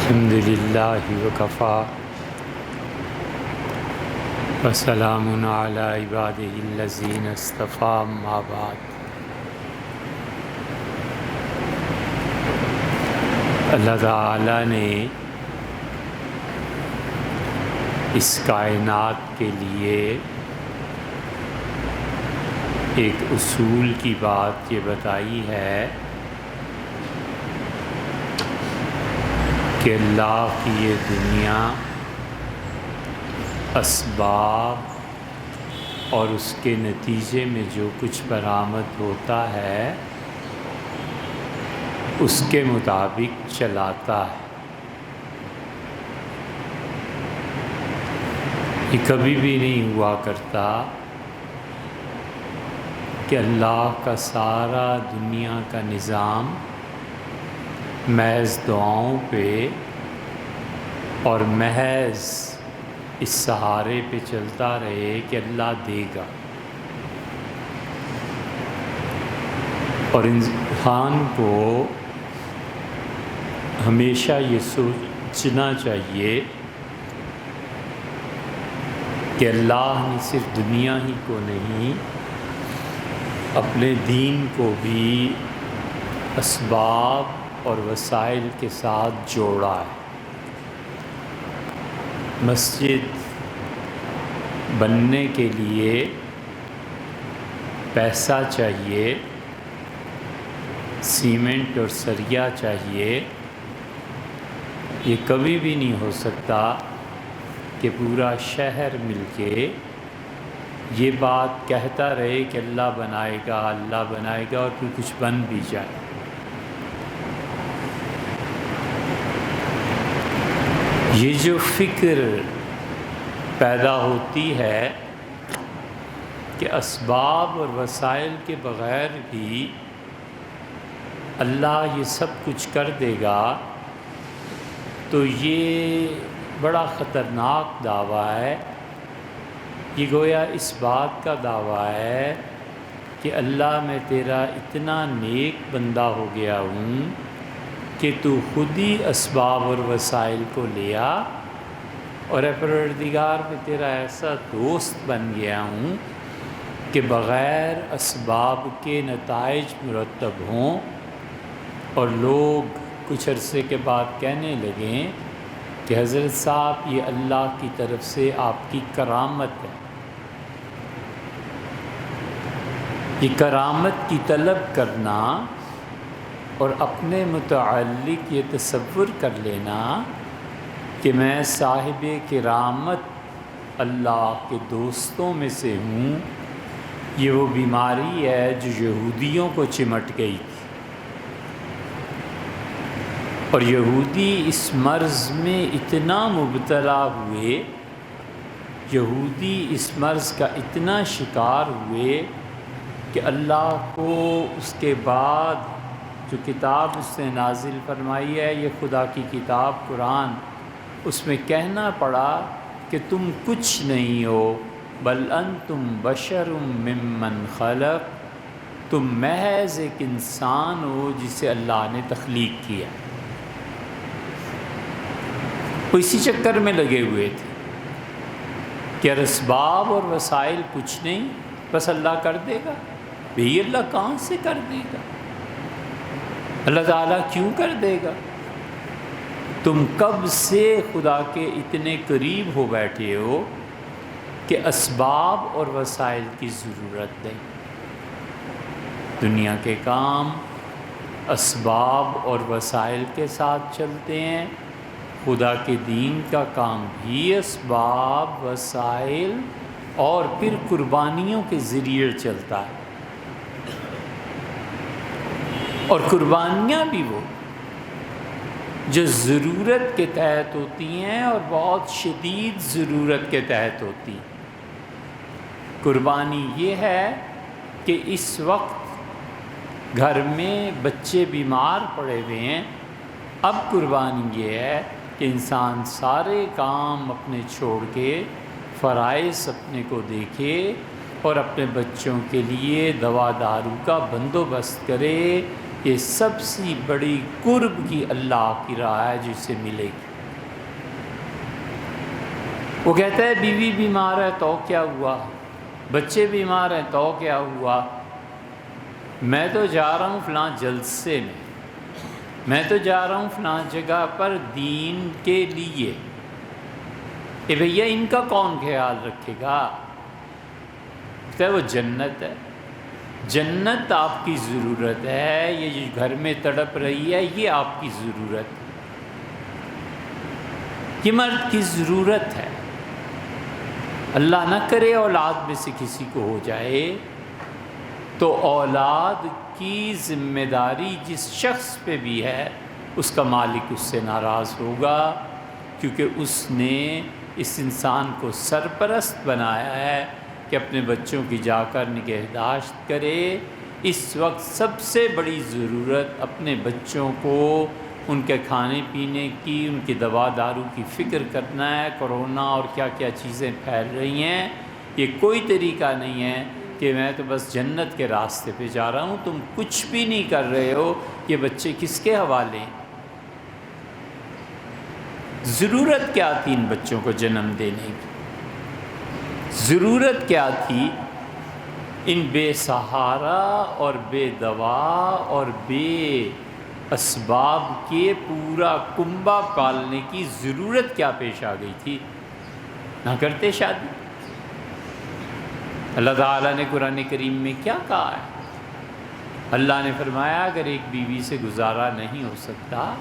الحمد للہ وکفیٰ وسلام علی عبادہ الذین اصطفیٰ اما بعد۔ اللہ تعالیٰ نے اس کائنات کے لیے ایک اصول کی بات یہ بتائی ہے کہ اللہ کی یہ دنیا اسباب اور اس کے نتیجے میں جو کچھ برآمد ہوتا ہے اس کے مطابق چلاتا ہے۔ یہ کبھی بھی نہیں ہوا کرتا کہ اللہ کا سارا دنیا کا نظام محض دعاؤں پہ اور محض اس سہارے پہ چلتا رہے کہ اللہ دے گا، اور انسان کو ہمیشہ یہ سوچنا چاہیے کہ اللہ نے صرف دنیا ہی کو نہیں اپنے دین کو بھی اسباب اور وسائل کے ساتھ جوڑا ہے۔ مسجد بننے کے لیے پیسہ چاہیے، سیمنٹ اور سریا چاہیے۔ یہ کبھی بھی نہیں ہو سکتا کہ پورا شہر مل کے یہ بات کہتا رہے کہ اللہ بنائے گا اور پھر کچھ بن بھی جائے۔ یہ جو فکر پیدا ہوتی ہے کہ اسباب اور وسائل کے بغیر بھی اللہ یہ سب کچھ کر دے گا، تو یہ بڑا خطرناک دعویٰ ہے۔ یہ گویا اس بات کا دعویٰ ہے کہ اللہ میں تیرا اتنا نیک بندہ ہو گیا ہوں کہ تو خود ہی اسباب اور وسائل کو لیا، اور اے پروردگار میں تیرا ایسا دوست بن گیا ہوں کہ بغیر اسباب کے نتائج مرتب ہوں، اور لوگ کچھ عرصے کے بعد کہنے لگیں کہ حضرت صاحب یہ اللہ کی طرف سے آپ کی کرامت ہے۔ یہ کرامت کی طلب کرنا اور اپنے متعلق یہ تصور کر لینا کہ میں صاحب کرامت اللہ کے دوستوں میں سے ہوں، یہ وہ بیماری ہے جو یہودیوں کو چمٹ گئی تھی، اور یہودی اس مرض میں اتنا مبتلا ہوئے، یہودی اس مرض کا اتنا شکار ہوئے کہ اللہ کو اس کے بعد جو کتاب اس نے نازل فرمائی ہے، یہ خدا کی کتاب قرآن، اس میں کہنا پڑا کہ تم کچھ نہیں ہو، بل انتم بشر ممن خلق، تم محض ایک انسان ہو جسے اللہ نے تخلیق کیا۔ وہ اسی چکر میں لگے ہوئے تھے کہ اسباب اور وسائل کچھ نہیں، بس اللہ کر دے گا۔ بھئی اللہ کہاں سے کر دے گا؟ اللہ تعالیٰ کیوں کر دے گا؟ تم کب سے خدا کے اتنے قریب ہو بیٹھے ہو کہ اسباب اور وسائل کی ضرورت نہیں؟ دنیا کے کام اسباب اور وسائل کے ساتھ چلتے ہیں، خدا کے دین کا کام بھی اسباب، وسائل اور پھر قربانیوں کے ذریعے چلتا ہے، اور قربانیاں بھی وہ جو ضرورت کے تحت ہوتی ہیں اور بہت شدید ضرورت کے تحت ہوتی ہیں۔ قربانی یہ ہے کہ اس وقت گھر میں بچے بیمار پڑے ہوئے ہیں، اب قربانی یہ ہے کہ انسان سارے کام اپنے چھوڑ کے فرائض اپنے کو دیکھے اور اپنے بچوں کے لیے دوا دارو کا بندوبست کرے، یہ سب سے بڑی قرب کی اللہ کی راہ ہے جس سے ملے گی۔ وہ کہتا ہے بیوی بیمار ہے تو کیا ہوا، بچے بیمار ہیں تو کیا ہوا، میں تو جا رہا ہوں فلاں جلسے میں تو جا رہا ہوں فلاں جگہ پر دین کے لیے، کہ بھیا ان کا کون خیال رکھے گا؟ کہتا ہے وہ جنت ہے، جنت آپ کی ضرورت ہے، یہ جو گھر میں تڑپ رہی ہے یہ آپ کی ضرورت ہے، یہ مرد کی ضرورت ہے۔ اللہ نہ کرے اولاد میں سے کسی کو ہو جائے تو اولاد کی ذمہ داری جس شخص پہ بھی ہے اس کا مالک اس سے ناراض ہوگا، کیونکہ اس نے اس انسان کو سرپرست بنایا ہے کہ اپنے بچوں کی جا کر نگہداشت کرے۔ اس وقت سب سے بڑی ضرورت اپنے بچوں کو ان کے کھانے پینے کی، ان کی دوا دارو کی فکر کرنا ہے۔ کرونا اور کیا کیا چیزیں پھیل رہی ہیں، یہ کوئی طریقہ نہیں ہے کہ میں تو بس جنت کے راستے پہ جا رہا ہوں، تم کچھ بھی نہیں کر رہے ہو، یہ بچے کس کے حوالے ہیں؟ ضرورت کیا تھی ان بچوں کو جنم دینے کی؟ ضرورت کیا تھی ان بے سہارا اور بے دوا اور بے اسباب کے پورا کنبہ پالنے کی ضرورت کیا پیش آ گئی تھی؟ نہ کرتے شادی۔ اللہ تعالیٰ نے قرآن کریم میں کیا کہا ہے؟ اللہ نے فرمایا اگر ایک بیوی سے گزارا نہیں ہو سکتا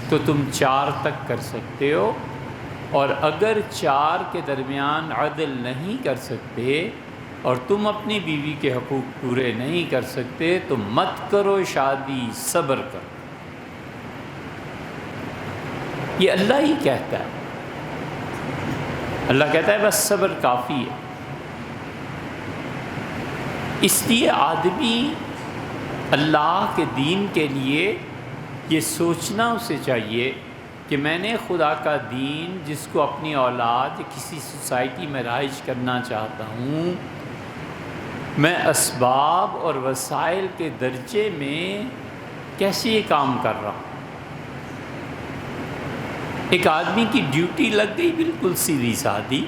تو تم 4 تک کر سکتے ہو، اور اگر 4 کے درمیان عدل نہیں کر سکتے اور تم اپنی بیوی کے حقوق پورے نہیں کر سکتے تو مت کرو شادی، صبر کرو۔ یہ اللہ ہی کہتا ہے، اللہ کہتا ہے بس صبر کافی ہے۔ اس لیے آدمی اللہ کے دین کے لیے یہ سوچنا اسے چاہیے کہ میں نے خدا کا دین جس کو اپنی اولاد کسی سوسائٹی میں رائج کرنا چاہتا ہوں، میں اسباب اور وسائل کے درجے میں کیسے یہ کام کر رہا ہوں۔ ایک آدمی کی ڈیوٹی لگ گئی بالکل سیدھی سادھی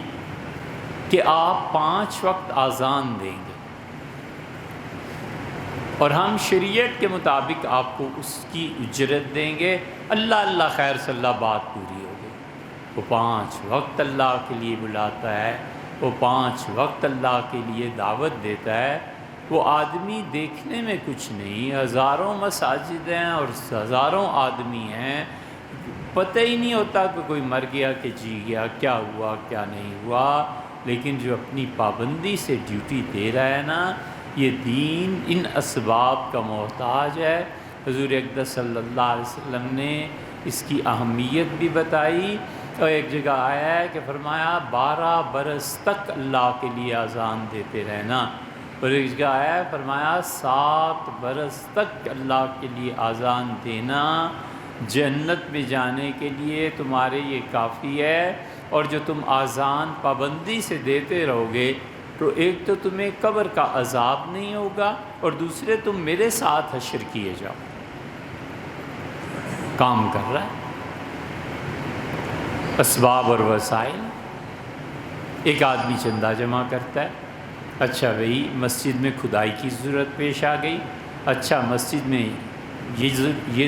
کہ آپ 5 وقت اذان دیں گے، اور ہم شریعت کے مطابق آپ کو اس کی اجرت دیں گے، اللہ خیر صلی اللہ بات پوری ہو گئی۔ وہ 5 وقت اللہ کے لیے بلاتا ہے، وہ 5 وقت اللہ کے لیے دعوت دیتا ہے۔ وہ آدمی دیکھنے میں کچھ نہیں، ہزاروں مساجد ہیں اور ہزاروں آدمی ہیں، پتہ ہی نہیں ہوتا کہ کوئی مر گیا کہ جی گیا، کیا ہوا کیا نہیں ہوا، لیکن جو اپنی پابندی سے ڈیوٹی دے رہا ہے نا، یہ دین ان اسباب کا محتاج ہے۔ حضور اقدس صلی اللہ علیہ وسلم نے اس کی اہمیت بھی بتائی، اور ایک جگہ آیا ہے کہ فرمایا 12 برس تک اللہ کے لیے اذان دیتے رہنا، اور ایک جگہ آیا ہے فرمایا 7 برس تک اللہ کے لیے اذان دینا جنت میں جانے کے لیے تمہارے یہ کافی ہے۔ اور جو تم اذان پابندی سے دیتے رہو گے تو ایک تو تمہیں قبر کا عذاب نہیں ہوگا، اور دوسرے تم میرے ساتھ حشر کیے جاؤ۔ کام کر رہا ہے، اسباب اور وسائل۔ ایک آدمی چندہ جمع کرتا ہے، اچھا بھئی مسجد میں کھدائی کی ضرورت پیش آ گئی، اچھا مسجد میں یہ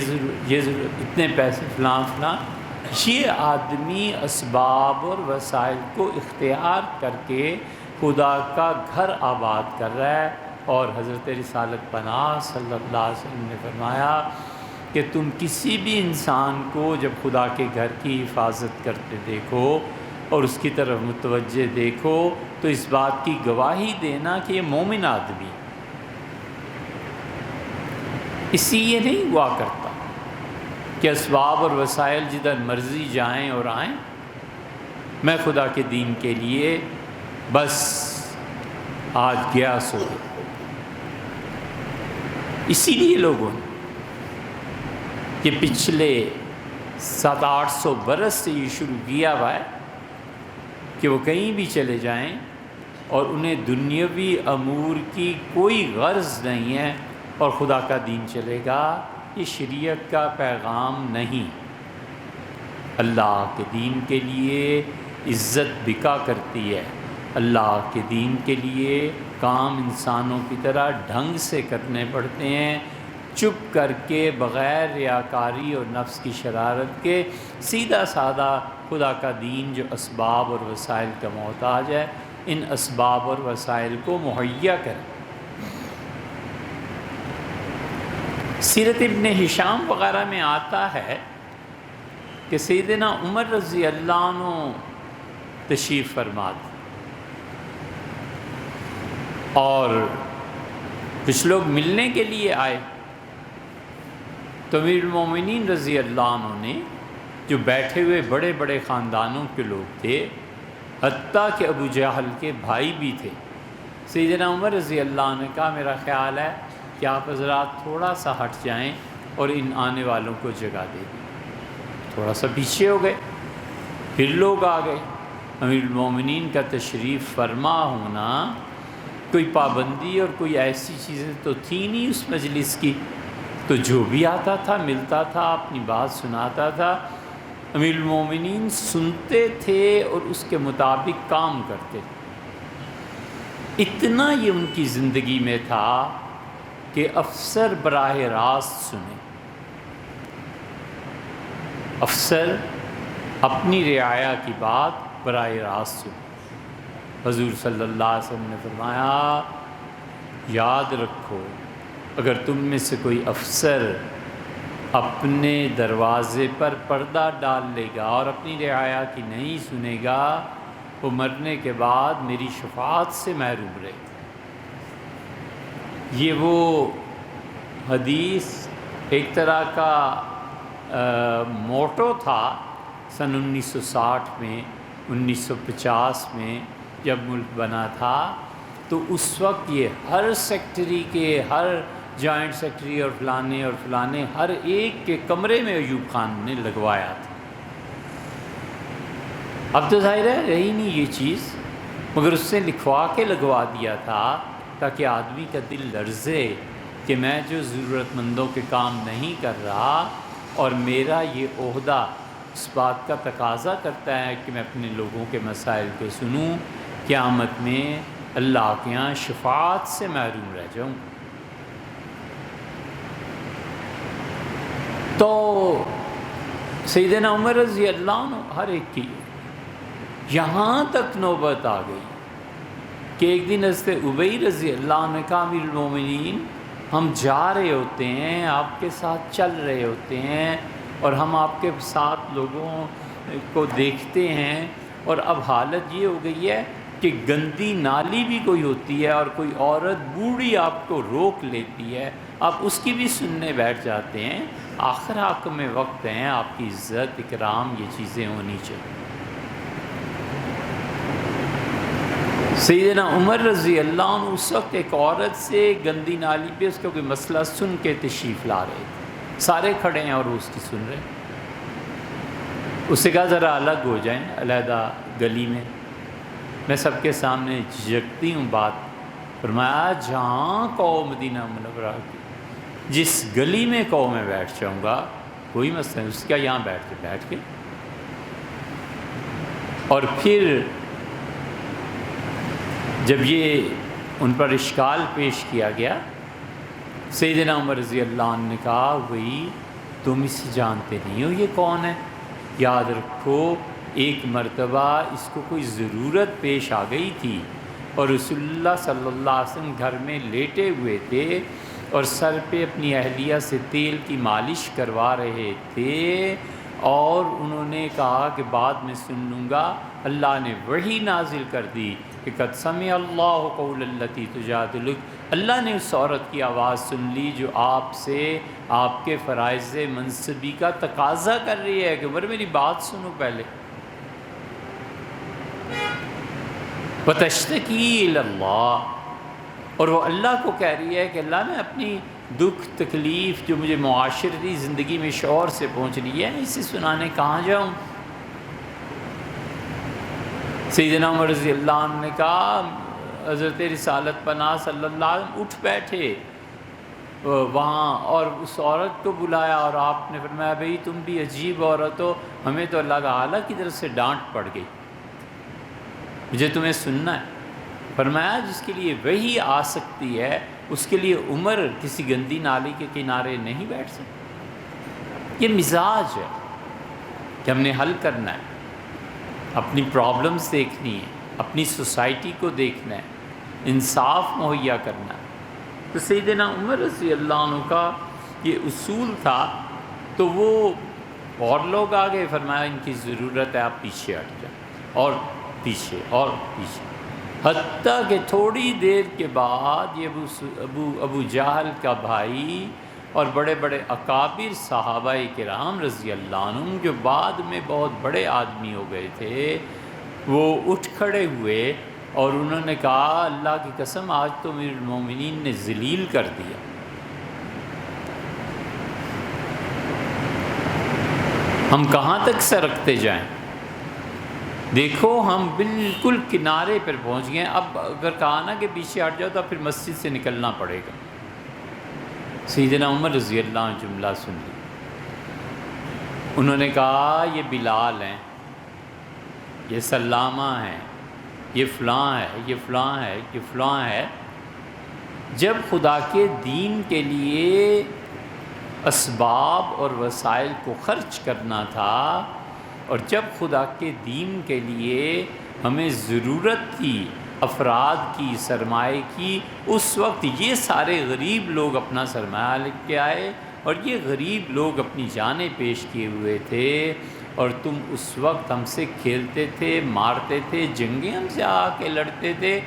ضرورت اتنے پیسے فلاں۔ یہ آدمی اسباب اور وسائل کو اختیار کر کے خدا کا گھر آباد کر رہا ہے۔ اور حضرت رسالت پناہ صلی اللہ علیہ وسلم نے فرمایا کہ تم کسی بھی انسان کو جب خدا کے گھر کی حفاظت کرتے دیکھو اور اس کی طرف متوجہ دیکھو تو اس بات کی گواہی دینا کہ یہ مومن آدمی، اسی یہ نہیں ہوا کرتا کہ اسباب اور وسائل جدھر مرضی جائیں اور آئیں، میں خدا کے دین کے لیے بس آج گیا سو گیا۔ اسی لیے لوگوں نے یہ پچھلے 700-800 برس سے یہ شروع کیا ہوا ہے کہ وہ کہیں بھی چلے جائیں اور انہیں دنیاوی امور کی کوئی غرض نہیں ہے، اور خدا کا دین چلے گا، یہ شریعت کا پیغام نہیں۔ اللہ کے دین کے لیے عزت بکا کرتی ہے، اللہ کے دین کے لیے کام انسانوں کی طرح ڈھنگ سے کرنے پڑتے ہیں، چپ کر کے، بغیر ریاکاری اور نفس کی شرارت کے، سیدھا سادہ خدا کا دین جو اسباب اور وسائل کا محتاج ہے، ان اسباب اور وسائل کو مہیا کریں۔ سیرت ابن ہشام وغیرہ میں آتا ہے کہ سیدنا عمر رضی اللہ عنہ تشریف فرما تھے اور کچھ لوگ ملنے کے لیے آئے، تو امیر المومنین رضی اللہ عنہ نے، جو بیٹھے ہوئے بڑے بڑے خاندانوں کے لوگ تھے، حتیٰ کہ ابو جہل کے بھائی بھی تھے، سیدنا عمر رضی اللہ عنہ نے کہا میرا خیال ہے کہ آپ حضرات تھوڑا سا ہٹ جائیں اور ان آنے والوں کو جگہ دے دیں۔ تھوڑا سا پیچھے ہو گئے، پھر لوگ آ گئے۔ امیر المومنین کا تشریف فرما ہونا کوئی پابندی اور کوئی ایسی چیزیں تو تھی نہیں اس مجلس کی، تو جو بھی آتا تھا ملتا تھا، اپنی بات سناتا تھا، امیر المومنین سنتے تھے اور اس کے مطابق کام کرتے تھے۔ اتنا یہ ان کی زندگی میں تھا کہ افسر براہ راست سنے، افسر اپنی رعایا کی بات براہ راست سنے۔ حضور صلی اللہ علیہ وسلم نے فرمایا یاد رکھو، اگر تم میں سے کوئی افسر اپنے دروازے پر پردہ ڈال لے گا اور اپنی رعایا کی نہیں سنے گا، وہ مرنے کے بعد میری شفاعت سے محروم رہے گا۔ یہ وہ حدیث ایک طرح کا موٹو تھا سن 1960 میں، 1950 میں جب ملک بنا تھا، تو اس وقت یہ ہر سیکٹری کے، ہر جوائنٹ سیکٹری اور فلانے ہر ایک کے کمرے میں ایوب خان نے لگوایا تھا۔ اب تو ظاہر ہے رہی نہیں یہ چیز، مگر اس سے لکھوا کے لگوا دیا تھا تاکہ آدمی کا دل لرزے کہ میں جو ضرورت مندوں کے کام نہیں کر رہا، اور میرا یہ عہدہ اس بات کا تقاضا کرتا ہے کہ میں اپنے لوگوں کے مسائل کو سنوں، قیامت میں اللہ کے یہاں شفاعت سے محروم رہ جاؤں۔ تو سیدنا عمر رضی اللہ عنہ ہر ایک کی یہاں تک نوبت آ گئی کہ ایک دن حضرت ابی رضی اللہ عنہ نے کہا امیر المومنین، ہم جا رہے ہوتے ہیں، آپ کے ساتھ چل رہے ہوتے ہیں، اور ہم آپ کے ساتھ لوگوں کو دیکھتے ہیں، اور اب حالت یہ ہو گئی ہے کہ گندی نالی بھی کوئی ہوتی ہے اور کوئی عورت بوڑھی آپ کو روک لیتی ہے، آپ اس کی بھی سننے بیٹھ جاتے ہیں۔ آخر حاکم میں وقت ہیں، آپ کی عزت اکرام یہ چیزیں ہونی چاہیے۔ سیدنا عمر رضی اللہ عنہ اس وقت ایک عورت سے گندی نالی پہ اس کا کوئی مسئلہ سن کے تشریف لا رہے تھے، سارے کھڑے ہیں اور وہ اس کی سن رہے ہیں۔ اس سے کہا ذرا الگ ہو جائیں، علیحدہ گلی میں سب کے سامنے جھجکتی ہوں بات۔ فرمایا جہاں قوم مدینہ منورہ کی جس گلی میں قوم میں بیٹھ جاؤں گا کوئی مسئلہ نہیں، اس کا یہاں بیٹھ کے اور پھر جب یہ ان پر اشکال پیش کیا گیا، سیدنا عمر رضی اللہ عنہ نے کہا وہی تم اسے جانتے نہیں ہو یہ کون ہے؟ یاد رکھو ایک مرتبہ اس کو کوئی ضرورت پیش آ گئی تھی اور رسول اللہ صلی اللہ علیہ وسلم گھر میں لیٹے ہوئے تھے اور سر پہ اپنی اہلیہ سے تیل کی مالش کروا رہے تھے، اور انہوں نے کہا کہ بعد میں سن لوں گا۔ اللہ نے وحی نازل کر دی کہ قد سمع اللہ قول التی تجادلک، اللہ نے اس عورت کی آواز سن لی جو آپ سے آپ کے فرائض منصبی کا تقاضا کر رہی ہے کہ عمر میری بات سنو پہلے۔ وتشتکی الی اللہ، اور وہ اللہ کو کہہ رہی ہے کہ اللہ میں اپنی دکھ تکلیف جو مجھے معاشرتی زندگی میں شعور سے پہنچ رہی ہے اسے سنانے کہاں جاؤں؟ سیدنا عمر رضی اللہ عنہ نے کہا حضرت رسالت پناہ صلی اللہ علیہ وسلم اٹھ بیٹھے وہاں اور اس عورت کو بلایا اور آپ نے فرمایا بھئی تم بھی عجیب عورت ہو، ہمیں تو اللہ تعالیٰ کی طرف سے ڈانٹ پڑ گئی، مجھے تمہیں سننا ہے۔ فرمایا جس کے لیے وحی آ سکتی ہے اس کے لیے عمر کسی گندی نالی کے کنارے نہیں بیٹھ سکتی۔ یہ مزاج ہے کہ ہم نے حل کرنا ہے، اپنی پرابلمز دیکھنی ہے، اپنی سوسائٹی کو دیکھنا ہے، انصاف مہیا کرنا ہے۔ تو سیدنا عمر رضی اللہ عنہ کا یہ اصول تھا، تو وہ اور لوگ آگے فرمایا ان کی ضرورت ہے، آپ پیچھے ہٹ جائیں، اور پیچھے اور پیچھے، حتیٰ کہ تھوڑی دیر کے بعد یہ ابو جہل کا بھائی اور بڑے بڑے اکابر صحابہ کرام رضی اللہ عنہم جو بعد میں بہت بڑے آدمی ہو گئے تھے، وہ اٹھ کھڑے ہوئے اور انہوں نے کہا اللہ کی قسم آج تو امیر المومنین نے ذلیل کر دیا۔ ہم کہاں تک سرکتے جائیں؟ دیکھو ہم بالکل کنارے پر پہنچ گئے، اب اگر کہا نا کہ پیچھے ہٹ جاؤ تو پھر مسجد سے نکلنا پڑے گا۔ سیدنا عمر رضی اللہ عنہ جملہ سن لی، انہوں نے کہا یہ بلال ہیں، یہ سلامہ ہیں، یہ فلاں ہے، یہ فلاں ہے، یہ فلاں ہے۔ جب خدا کے دین کے لیے اسباب اور وسائل کو خرچ کرنا تھا، اور جب خدا کے دین کے لیے ہمیں ضرورت تھی افراد کی، سرمایہ کی، اس وقت یہ سارے غریب لوگ اپنا سرمایہ لے کے آئے اور یہ غریب لوگ اپنی جانیں پیش کیے ہوئے تھے، اور تم اس وقت ہم سے کھیلتے تھے، مارتے تھے، جنگیں ہم سے آ کے لڑتے تھے۔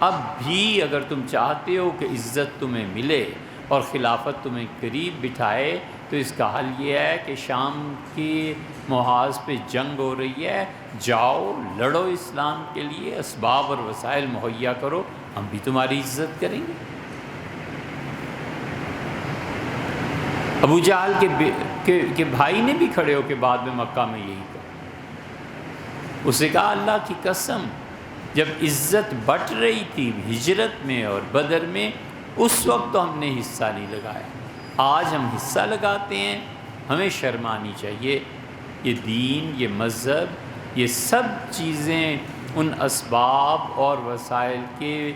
اب بھی اگر تم چاہتے ہو کہ عزت تمہیں ملے اور خلافت تمہیں قریب بٹھائے تو اس کا حل یہ ہے کہ شام کی محاذ پہ جنگ ہو رہی ہے، جاؤ لڑو اسلام کے لیے، اسباب اور وسائل مہیا کرو، ہم بھی تمہاری عزت کریں گے۔ ابو جہل کے بھائی نے بھی کھڑے ہو کے بعد میں مکہ میں یہی کہا، اسے کہا اللہ کی قسم جب عزت بٹ رہی تھی ہجرت میں اور بدر میں اس وقت تو ہم نے حصہ نہیں لگایا، آج ہم حصہ لگاتے ہیں، ہمیں شرم آنی چاہیے۔ یہ دین، یہ مذہب، یہ سب چیزیں ان اسباب اور وسائل کے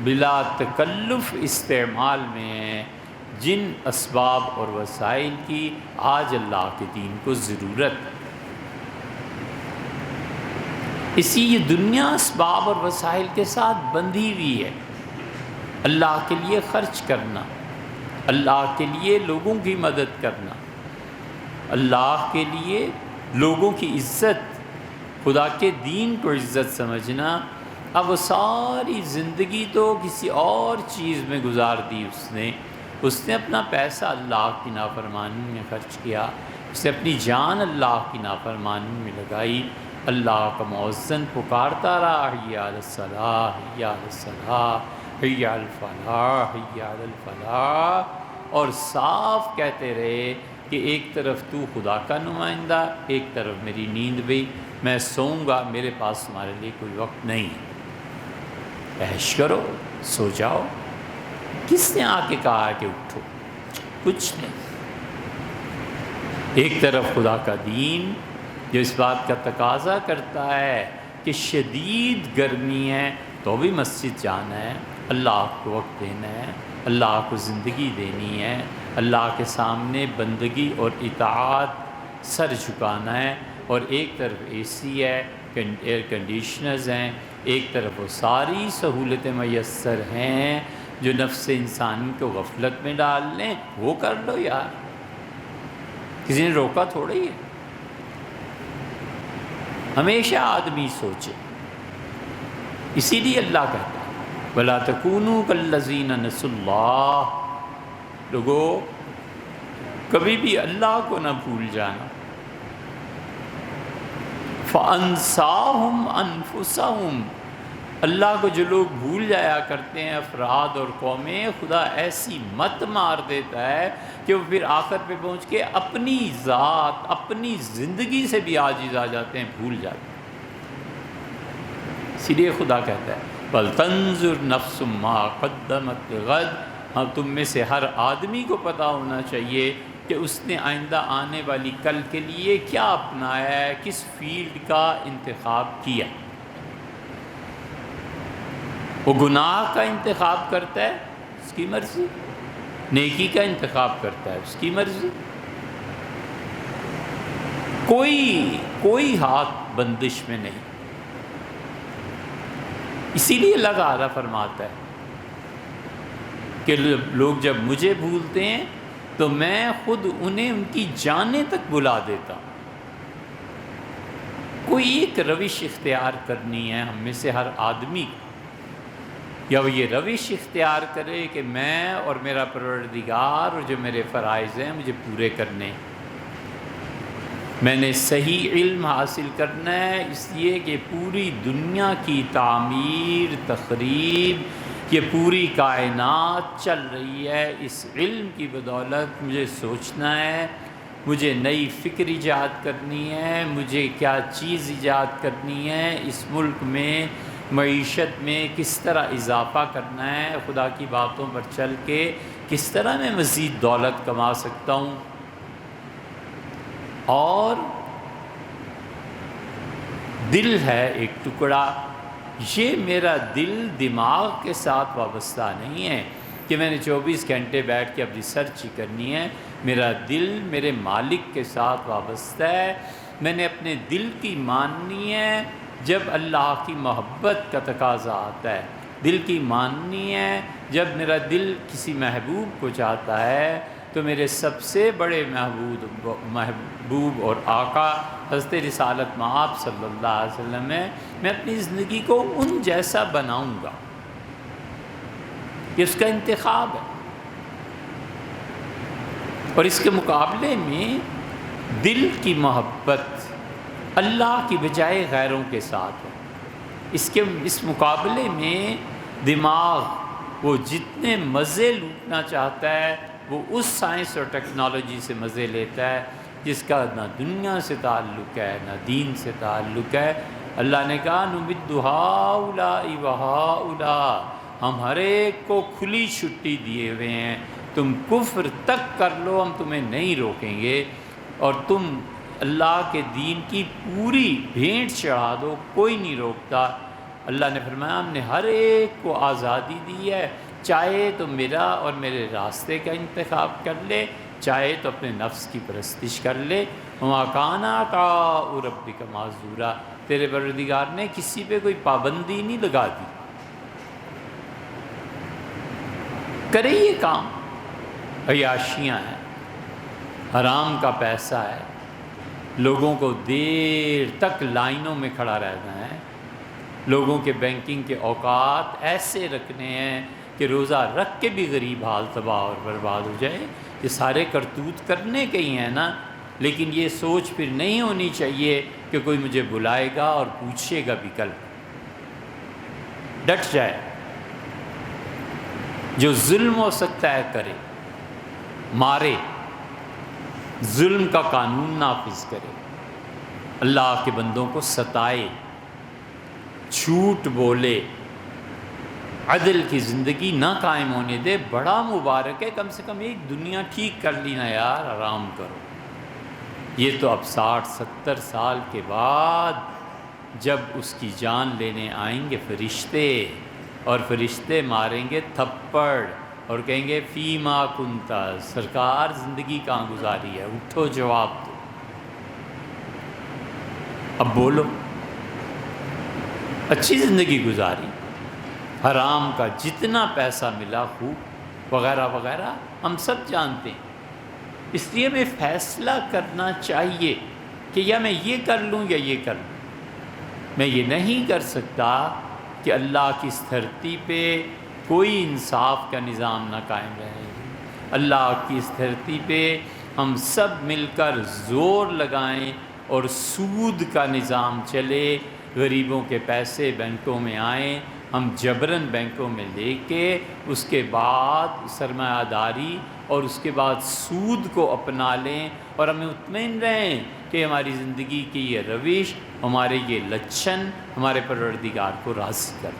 بلا تکلف استعمال میں ہیں جن اسباب اور وسائل کی آج اللہ کے دین کو ضرورت ہے۔ اسی یہ دنیا اسباب اور وسائل کے ساتھ بندھی ہوئی ہے۔ اللہ کے لیے خرچ کرنا، اللہ کے لیے لوگوں کی مدد کرنا، اللہ کے لیے لوگوں کی عزت، خدا کے دین کو عزت سمجھنا، اب وہ ساری زندگی تو کسی اور چیز میں گزار دی اس نے اپنا پیسہ اللہ کی نافرمانی میں خرچ کیا، اس نے اپنی جان اللہ کی نافرمانی میں لگائی۔ اللہ کا مؤذن پکارتا رہا حی علی الصلاح، حی علی الصلاح، حی علی الفلاح، حی علی الفلاح، اور صاف کہتے رہے کہ ایک طرف تو خدا کا نمائندہ، ایک طرف میری نیند بھی، میں سوؤں گا، میرے پاس تمہارے لیے کوئی وقت نہیں، عیش کرو، سو جاؤ۔ کس نے آ کے کہا کہ اٹھو؟ کچھ نہیں۔ ایک طرف خدا کا دین جو اس بات کا تقاضا کرتا ہے کہ شدید گرمی ہے تو بھی مسجد جانا ہے، اللہ کو وقت دینا ہے، اللہ کو زندگی دینی ہے، اللہ کے سامنے بندگی اور اطاعت سر جھکانا ہے، اور ایک طرف اے سی ہے، ایئر کنڈیشنرز ہیں، ایک طرف وہ ساری سہولتیں میسر ہیں جو نفس انسانی کو غفلت میں ڈال لیں، وہ کر لو یار، کسی نے روکا تھوڑا ہی ہے۔ ہمیشہ آدمی سوچے، اسی لیے اللہ کہتا ہے وَلَا تَكُونُوا كَالَّذِينَ نَسُوا اللَّهَ، لوگو کبھی بھی اللہ کو نہ بھول جانا، فَأَنسَاهُمْ أَنفُسَهُمْ، اللہ کو جو لوگ بھول جایا کرتے ہیں، افراد اور قومیں، خدا ایسی مت مار دیتا ہے کہ وہ پھر آخر پہ پہنچ کے اپنی ذات، اپنی زندگی سے بھی عاجز آ جاتے ہیں، بھول جاتے ہیں۔ اسی لیے خدا کہتا ہے بَلْ تَنظُرْ نَفْسٌ مَّا قَدَّمَتْ لِغَدٍ، ہم تم میں سے ہر آدمی کو پتہ ہونا چاہیے کہ اس نے آئندہ آنے والی کل کے لیے کیا اپنایا ہے، کس فیلڈ کا انتخاب کیا۔ وہ گناہ کا انتخاب کرتا ہے، اس کی مرضی، نیکی کا انتخاب کرتا ہے، اس کی مرضی۔ کوئی ہاتھ بندش میں نہیں۔ اسی لیے اللہ تعالیٰ فرماتا ہے کہ لوگ جب مجھے بھولتے ہیں تو میں خود انہیں ان کی جانیں تک بلا دیتا ہوں۔ کوئی ایک روش اختیار کرنی ہے ہم میں سے ہر آدمی کو، یا وہ یہ روش اختیار کرے کہ میں اور میرا پروردگار اور جو میرے فرائض ہیں مجھے پورے کرنے ہیں۔ میں نے صحیح علم حاصل کرنا ہے، اس لیے کہ پوری دنیا کی تعمیر، تخریب، یہ پوری کائنات چل رہی ہے۔ اس علم کی بدولت مجھے سوچنا ہے، مجھے نئی فکر ایجاد کرنی ہے، مجھے کیا چیز ایجاد کرنی ہے، اس ملک میں معیشت میں کس طرح اضافہ کرنا ہے، خدا کی باتوں پر چل کے کس طرح میں مزید دولت کما سکتا ہوں۔ اور دل ہے ایک ٹکڑا، یہ میرا دل دماغ کے ساتھ وابستہ نہیں ہے کہ میں نے 24 گھنٹے بیٹھ کے اب ریسرچ ہی کرنی ہے۔ میرا دل میرے مالک کے ساتھ وابستہ ہے۔ میں نے اپنے دل کی ماننی ہے جب اللہ کی محبت کا تقاضا آتا ہے، دل کی ماننی ہے جب میرا دل کسی محبوب کو چاہتا ہے۔ تو میرے سب سے بڑے محبوب اور آقا حضرت رسالت مآب صلی اللہ علیہ وسلم ہے، میں اپنی زندگی کو ان جیسا بناؤں گا، یہ اس کا انتخاب ہے۔ اور اس کے مقابلے میں دل کی محبت اللہ کی بجائے غیروں کے ساتھ ہے۔ اس مقابلے میں دماغ وہ جتنے مزے لوٹنا چاہتا ہے وہ اس سائنس اور ٹیکنالوجی سے مزے لیتا ہے جس کا نہ دنیا سے تعلق ہے نہ دین سے تعلق ہے۔ اللہ نے کہا نمد ہؤلاء وہؤلاء، ہم ہر ایک کو کھلی چھٹی دیے ہوئے ہیں، تم کفر تک کر لو ہم تمہیں نہیں روکیں گے، اور تم اللہ کے دین کی پوری بھیٹ چڑھا دو، کوئی نہیں روکتا۔ اللہ نے فرمایا ہم نے ہر ایک کو آزادی دی ہے، چاہے تو میرا اور میرے راستے کا انتخاب کر لے، چاہے تو اپنے نفس کی پرستش کر لے۔ وما کان طاع ربک معذورا، تیرے پروردگار نے کسی پہ کوئی پابندی نہیں لگا دی، کرے یہ کام۔ عیاشیاں ہیں، حرام کا پیسہ ہے، لوگوں کو دیر تک لائنوں میں کھڑا رہنا ہے، لوگوں کے بینکنگ کے اوقات ایسے رکھنے ہیں کہ روزہ رکھ کے بھی غریب حال تباہ اور برباد ہو جائے۔ یہ سارے کرتوت کرنے کے ہی ہیں نا، لیکن یہ سوچ پھر نہیں ہونی چاہیے کہ کوئی مجھے بلائے گا اور پوچھے گا بھی کل۔ ڈٹ جائے، جو ظلم ہو سکتا ہے کرے، مارے، ظلم کا قانون نافذ کرے، اللہ کے بندوں کو ستائے، جھوٹ بولے، عدل کی زندگی نہ قائم ہونے دے۔ بڑا مبارک ہے، کم سے کم ایک دنیا ٹھیک کر لی نا یار، آرام کرو۔ یہ تو اب 60-70 سال کے بعد جب اس کی جان لینے آئیں گے فرشتے، اور فرشتے ماریں گے تھپڑ اور کہیں گے فیما کنتا، سرکار زندگی کہاں گزاری ہے، اٹھو جواب دو، اب بولو۔ اچھی زندگی گزاری، حرام کا جتنا پیسہ ملا خوب وغیرہ وغیرہ ہم سب جانتے ہیں۔ اس لیے ہمیں فیصلہ کرنا چاہیے کہ یا میں یہ کر لوں یا یہ کر لوں۔ میں یہ نہیں کر سکتا کہ اللہ کی اس دھرتی پہ کوئی انصاف کا نظام نہ قائم رہے۔ اللہ کی اس دھرتی پہ ہم سب مل کر زور لگائیں اور سود کا نظام چلے، غریبوں کے پیسے بینکوں میں آئیں، ہم جبراً بینکوں میں لے کے اس کے بعد سرمایہ داری اور اس کے بعد سود کو اپنا لیں، اور ہمیں مطمئن رہیں کہ ہماری زندگی کی یہ روش، ہمارے یہ لچھن ہمارے پروردگار کو راضی کر۔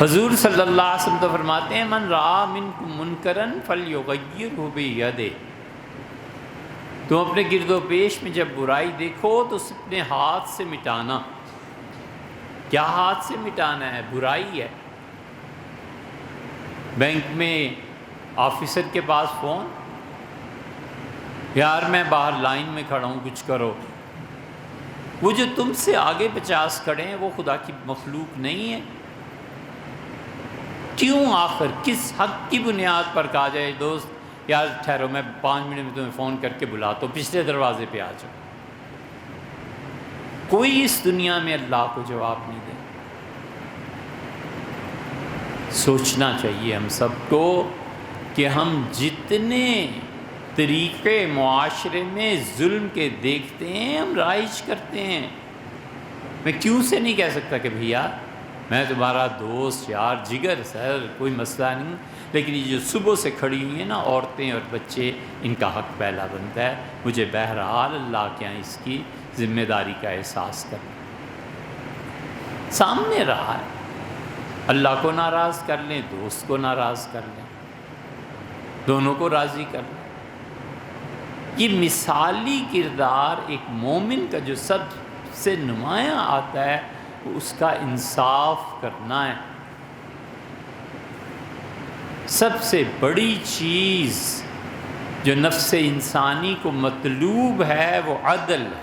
حضور صلی اللہ علیہ وسلم تو فرماتے ہیں من رأى منکم منکرا فلیغیرہ بیدہ، تم اپنے گرد و پیش میں جب برائی دیکھو تو اسے اپنے ہاتھ سے مٹانا۔ کیا ہاتھ سے مٹانا ہے؟ برائی ہے۔ بینک میں آفیسر کے پاس فون، یار میں باہر لائن میں کھڑا ہوں کچھ کرو۔ وہ جو تم سے آگے 50 کھڑے ہیں وہ خدا کی مخلوق نہیں ہے؟ کیوں آخر کس حق کی بنیاد پر کہا جائے دوست یار ٹھہرو میں 5 منٹ میں تمہیں فون کر کے بلاتا ہوں، پچھلے دروازے پہ آ جاؤ؟ کوئی اس دنیا میں اللہ کو جواب نہیں دے۔ سوچنا چاہیے ہم سب کو کہ ہم جتنے طریقے معاشرے میں ظلم کے دیکھتے ہیں ہم رائج کرتے ہیں۔ میں کیوں سے نہیں کہہ سکتا کہ بھیا میں تمہارا دوست یار جگر سر کوئی مسئلہ نہیں، لیکن یہ جو صبح سے کھڑی ہوئی ہیں نا عورتیں اور بچے، ان کا حق پہلا بنتا ہے۔ مجھے بہرحال اللہ کے یہاں اس کی ذمہ داری کا احساس کرنا سامنے رہا ہے۔ اللہ کو ناراض کر لیں، دوست کو ناراض کر لیں، دونوں کو راضی کر لیں۔ یہ مثالی کردار ایک مومن کا جو سب سے نمایاں آتا ہے وہ اس کا انصاف کرنا ہے۔ سب سے بڑی چیز جو نفس انسانی کو مطلوب ہے وہ عدل ہے۔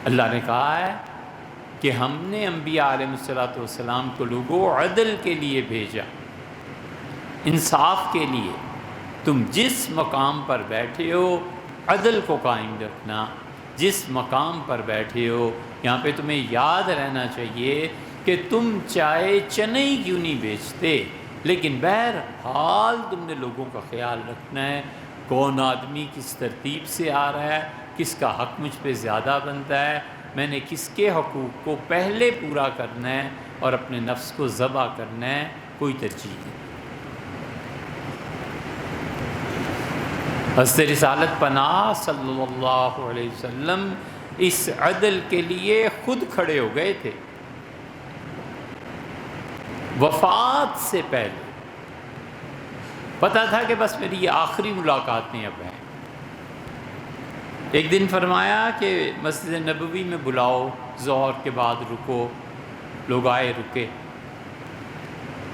اللہ نے کہا ہے کہ ہم نے انبیاء علیہ السلام کو لوگوں عدل کے لیے بھیجا، انصاف کے لیے۔ تم جس مقام پر بیٹھے ہو عدل کو قائم رکھنا، جس مقام پر بیٹھے ہو یہاں پہ تمہیں یاد رہنا چاہیے کہ تم چاہے چنے ہی کیوں نہیں بیچتے، لیکن بہرحال تم نے لوگوں کا خیال رکھنا ہے، کون آدمی کس ترتیب سے آ رہا ہے، کس کا حق مجھ پہ زیادہ بنتا ہے، میں نے کس کے حقوق کو پہلے پورا کرنا ہے اور اپنے نفس کو ذبح کرنا ہے، کوئی ترجیح نہیں۔ حضرت رسالت پناہ صلی اللہ علیہ وسلم اس عدل کے لیے خود کھڑے ہو گئے تھے۔ وفات سے پہلے پتہ تھا کہ بس میری یہ آخری ملاقاتیں اب ہیں۔ ایک دن فرمایا کہ مسجد نبوی میں بلاؤ، ظہر کے بعد رکو، لوگ آئے رکے۔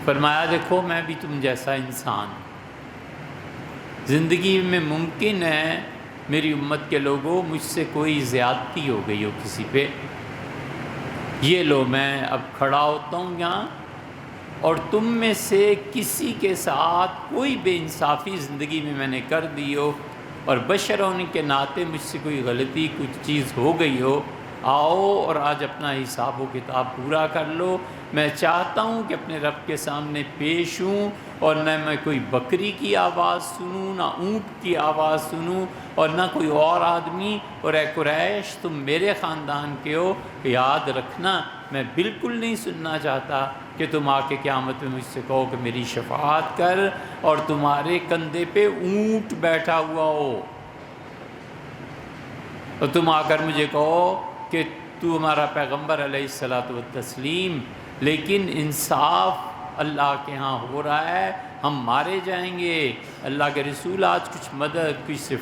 فرمایا دیکھو میں بھی تم جیسا انسان ہوں، زندگی میں ممکن ہے میری امت کے لوگوں مجھ سے کوئی زیادتی ہو گئی ہو کسی پہ، یہ لو میں اب کھڑا ہوتا ہوں یہاں، اور تم میں سے کسی کے ساتھ کوئی بے انصافی زندگی میں نے کر دی ہو اور بشر ہونے کے ناطے مجھ سے کوئی غلطی کچھ چیز ہو گئی ہو، آؤ اور آج اپنا حساب و کتاب پورا کر لو۔ میں چاہتا ہوں کہ اپنے رب کے سامنے پیش ہوں اور نہ میں کوئی بکری کی آواز سنوں، نہ اونٹ کی آواز سنوں، اور نہ کوئی اور آدمی، اور اے قریش تم میرے خاندان کے ہو، یاد رکھنا میں بالکل نہیں سننا چاہتا کہ تم آ کے قیامت میں مجھ سے کہو کہ میری شفاعت کر اور تمہارے کندھے پہ اونٹ بیٹھا ہوا ہو، اور تم آ کر مجھے کہو کہ تو ہمارا پیغمبر علیہ الصلاۃ والتسلیم، لیکن انصاف اللہ کے ہاں ہو رہا ہے، ہم مارے جائیں گے، اللہ کے رسول آج کچھ مدد، کچھ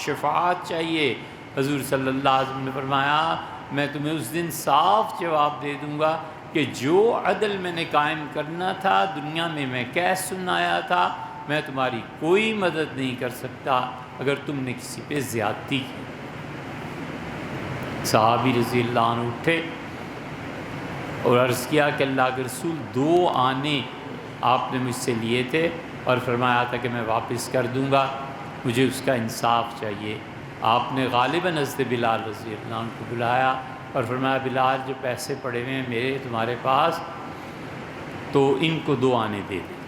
شفاعت چاہیے۔ حضور صلی اللہ علیہ وسلم نے فرمایا میں تمہیں اس دن صاف جواب دے دوں گا کہ جو عدل میں نے قائم کرنا تھا دنیا میں میں کہہ سنایا تھا، میں تمہاری کوئی مدد نہیں کر سکتا اگر تم نے کسی پہ زیادتی کی۔ صحابی رضی اللہ عنہ اٹھے اور عرض کیا کہ اللہ کے رسول 2 آنے آپ نے مجھ سے لیے تھے اور فرمایا تھا کہ میں واپس کر دوں گا، مجھے اس کا انصاف چاہیے۔ آپ نے غالباً حضرت بلال رضی اللہ عنہ کو بلایا اور فرمایا بلال جو پیسے پڑے ہوئے ہیں میرے تمہارے پاس، تو ان کو 2 آنے دے دیں۔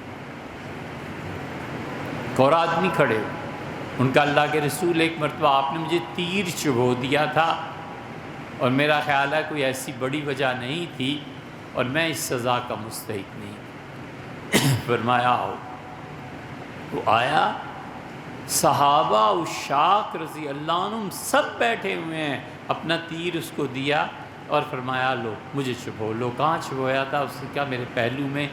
اور آدمی کھڑے ہوئے، ان کا اللہ کے رسول ایک مرتبہ آپ نے مجھے تیر چبھو دیا تھا اور میرا خیال ہے کوئی ایسی بڑی وجہ نہیں تھی اور میں اس سزا کا مستحق نہیں۔ فرمایا آؤ۔ وہ آیا، صحابہ عشاق رضی اللہ عنہم سب بیٹھے ہوئے ہیں، اپنا تیر اس کو دیا اور فرمایا لو مجھے چبو لو۔ کہاں چبویا تھا؟ اس نے کہا میرے پہلو میں۔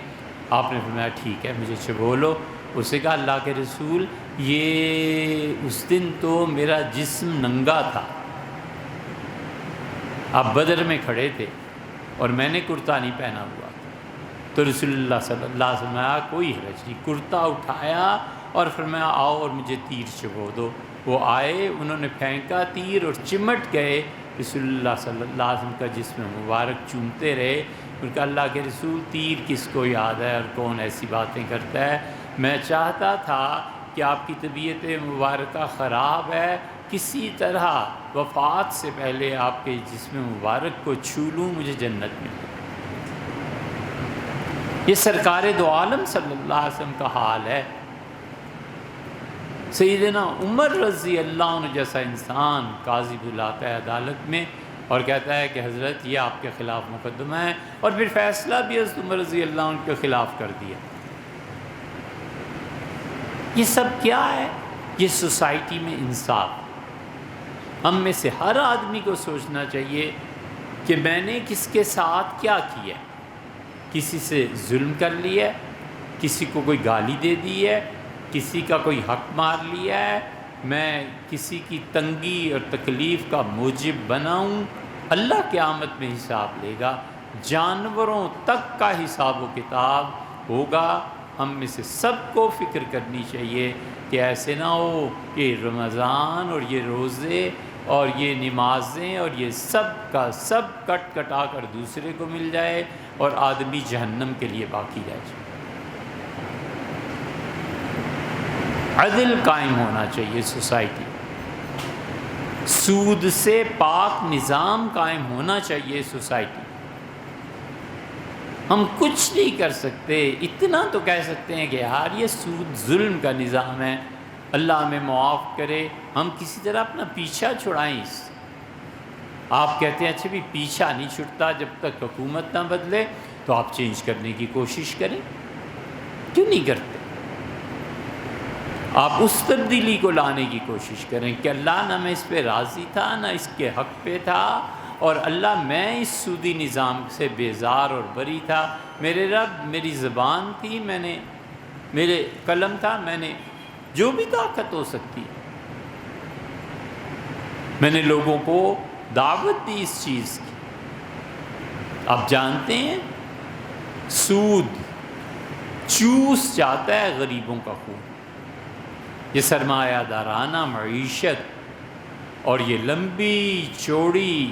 آپ نے فرمایا ٹھیک ہے مجھے چبو لو۔ اس نے کہا اللہ کے رسول یہ اس دن تو میرا جسم ننگا تھا، آپ بدر میں کھڑے تھے اور میں نے کرتا نہیں پہنا ہوا تھا۔ تو رسول اللہ صلی اللہ علیہ وسلم نے کوئی حرج نہیں، کرتا اٹھایا اور فرمایا آؤ اور مجھے تیر چبو دو۔ وہ آئے، انہوں نے پھینکا تیر اور چمٹ گئے، رسول اللہ صلی اللہ علیہ وسلم کا جسم مبارک چومتے رہے۔ ان کا اللہ کے رسول تیر کس کو یاد ہے اور کون ایسی باتیں کرتا ہے؟ میں چاہتا تھا کہ آپ کی طبیعت مبارکہ خراب ہے، کسی طرح وفات سے پہلے آپ کے جسم مبارک کو چھو لوں، مجھے جنت ملے۔ یہ سرکار دو عالم صلی اللہ علیہ وسلم کا حال ہے۔ سیدنا عمر رضی اللہ عنہ جیسا انسان قاضی بلاتا ہے عدالت میں اور کہتا ہے کہ حضرت یہ آپ کے خلاف مقدمہ ہے، اور پھر فیصلہ بھی حضرت عمر رضی اللہ عنہ کے خلاف کر دیا۔ یہ سب کیا ہے؟ یہ سوسائٹی میں انصاف۔ ہم میں سے ہر آدمی کو سوچنا چاہیے کہ میں نے کس کے ساتھ کیا کیا ہے۔ کسی سے ظلم کر لیا ہے، کسی کو کوئی گالی دے دی ہے، کسی کا کوئی حق مار لیا ہے، میں کسی کی تنگی اور تکلیف کا موجب بنا ہوں۔ اللہ قیامت میں حساب لے گا، جانوروں تک کا حساب و کتاب ہوگا۔ ہم میں سے سب کو فکر کرنی چاہیے کہ ایسے نہ ہو کہ رمضان اور یہ روزے اور یہ نمازیں اور یہ سب کا سب کٹ کٹا کر دوسرے کو مل جائے اور آدمی جہنم کے لیے باقی رہ جائے۔ عدل قائم ہونا چاہیے سوسائٹی، سود سے پاک نظام قائم ہونا چاہیے سوسائٹی۔ ہم کچھ نہیں کر سکتے، اتنا تو کہہ سکتے ہیں کہ یار یہ سود ظلم کا نظام ہے، اللہ ہمیں معاف کرے۔ ہم کسی طرح اپنا پیچھا چھڑائیں اس۔ آپ کہتے ہیں اچھا بھی پیچھا نہیں چھٹتا جب تک حکومت نہ بدلے، تو آپ چینج کرنے کی کوشش کریں، کیوں نہیں کرتے؟ آپ اس تبدیلی کو لانے کی کوشش کریں کہ اللہ نہ میں اس پہ راضی تھا نہ اس کے حق پہ تھا، اور اللہ میں اس سودی نظام سے بیزار اور بری تھا۔ میرے رب میری زبان تھی، میرے قلم تھا، میں نے جو بھی طاقت ہو سکتی میں نے لوگوں کو دعوت دی اس چیز کی۔ آپ جانتے ہیں سود چوس جاتا ہے غریبوں کا خون۔ یہ سرمایہ دارانہ معیشت اور یہ لمبی چوڑی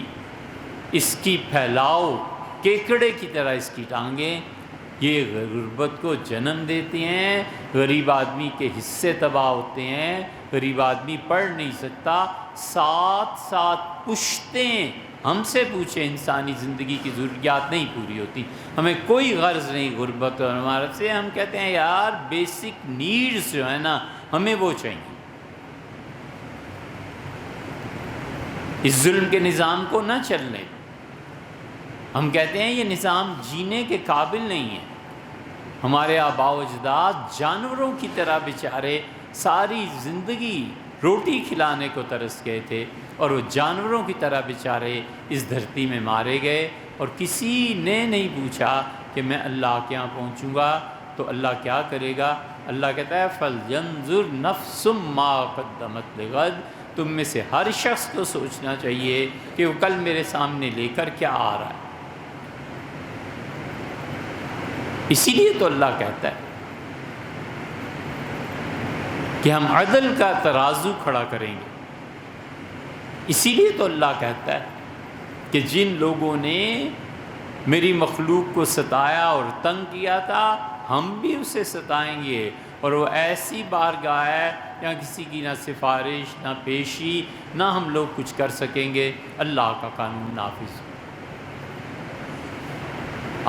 اس کی پھیلاؤ کیکڑے کی طرح اس کی ٹانگیں یہ غربت کو جنم دیتی ہیں، غریب آدمی کے حصے تباہ ہوتے ہیں، غریب آدمی پڑھ نہیں سکتا، ساتھ ساتھ پشتیں ہم سے پوچھیں انسانی زندگی کی ضروریات نہیں پوری ہوتی۔ ہمیں کوئی غرض نہیں غربت اور عمارت سے، ہم کہتے ہیں یار بیسک نیڈز جو ہے نا ہمیں وہ چاہیے۔ اس ظلم کے نظام کو نہ چلنے، ہم کہتے ہیں یہ نظام جینے کے قابل نہیں ہے۔ ہمارے آباء و اجداد جانوروں کی طرح بیچارے ساری زندگی روٹی کھلانے کو ترس گئے تھے، اور وہ جانوروں کی طرح بیچارے اس دھرتی میں مارے گئے، اور کسی نے نہیں پوچھا کہ میں اللہ کے یہاں پہنچوں گا تو اللہ کیا کرے گا۔ اللہ کہتا ہے فَلْيَنظُرْ نَفْسٌ مَّا قَدَّمَتْ لِغَدٍ۔ تم میں سے ہر شخص کو سوچنا چاہیے کہ وہ کل میرے سامنے لے کر کیا آ رہا ہے۔ اسی لیے تو اللہ کہتا ہے کہ ہم عدل کا ترازو کھڑا کریں گے۔ اسی لیے تو اللہ کہتا ہے کہ جن لوگوں نے میری مخلوق کو ستایا اور تنگ کیا تھا، ہم بھی اسے ستائیں گے، اور وہ ایسی بارگاہ ہے جہاں کسی کی نہ سفارش نہ پیشی نہ ہم لوگ کچھ کر سکیں گے۔ اللہ کا قانون نافذ۔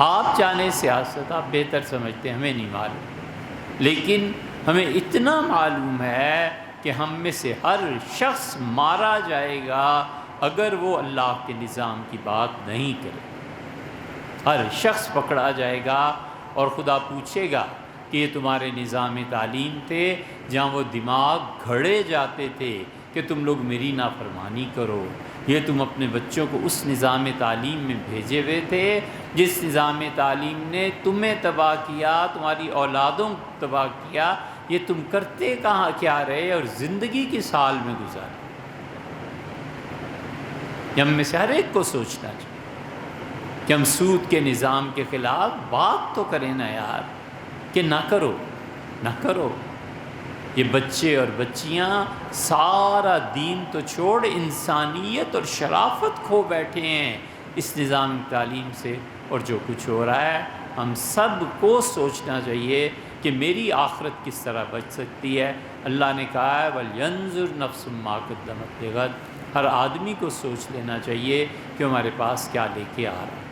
آپ جانے سیاست آپ بہتر سمجھتے ہیں، ہمیں نہیں معلوم، لیکن ہمیں اتنا معلوم ہے کہ ہم میں سے ہر شخص مارا جائے گا اگر وہ اللہ کے نظام کی بات نہیں کرے۔ ہر شخص پکڑا جائے گا اور خدا پوچھے گا کہ یہ تمہارے نظام تعلیم تھے جہاں وہ دماغ گھڑے جاتے تھے کہ تم لوگ میری نافرمانی کرو، یہ تم اپنے بچوں کو اس نظام تعلیم میں بھیجے ہوئے تھے جس نظام تعلیم نے تمہیں تباہ کیا، تمہاری اولادوں کو تباہ کیا۔ یہ تم کرتے کہاں کیا رہے اور زندگی کس حال میں گزارے؟ یہ ہم میں سے ہر ایک کو سوچنا چاہیے کہ ہم سود کے نظام کے خلاف بات تو کریں نا یار، کہ نہ کرو نہ کرو۔ یہ بچے اور بچیاں سارا دین تو چھوڑ انسانیت اور شرافت کھو بیٹھے ہیں اس نظام تعلیم سے، اور جو کچھ ہو رہا ہے ہم سب کو سوچنا چاہیے کہ میری آخرت کس طرح بچ سکتی ہے۔ اللہ نے کہا ہے وَلْيَنظُرْ نَفْسٌ مَا قَدَّمَتْ لِغَدٍ، ہر آدمی کو سوچ لینا چاہیے کہ ہمارے پاس کیا لے کے آ رہا ہے۔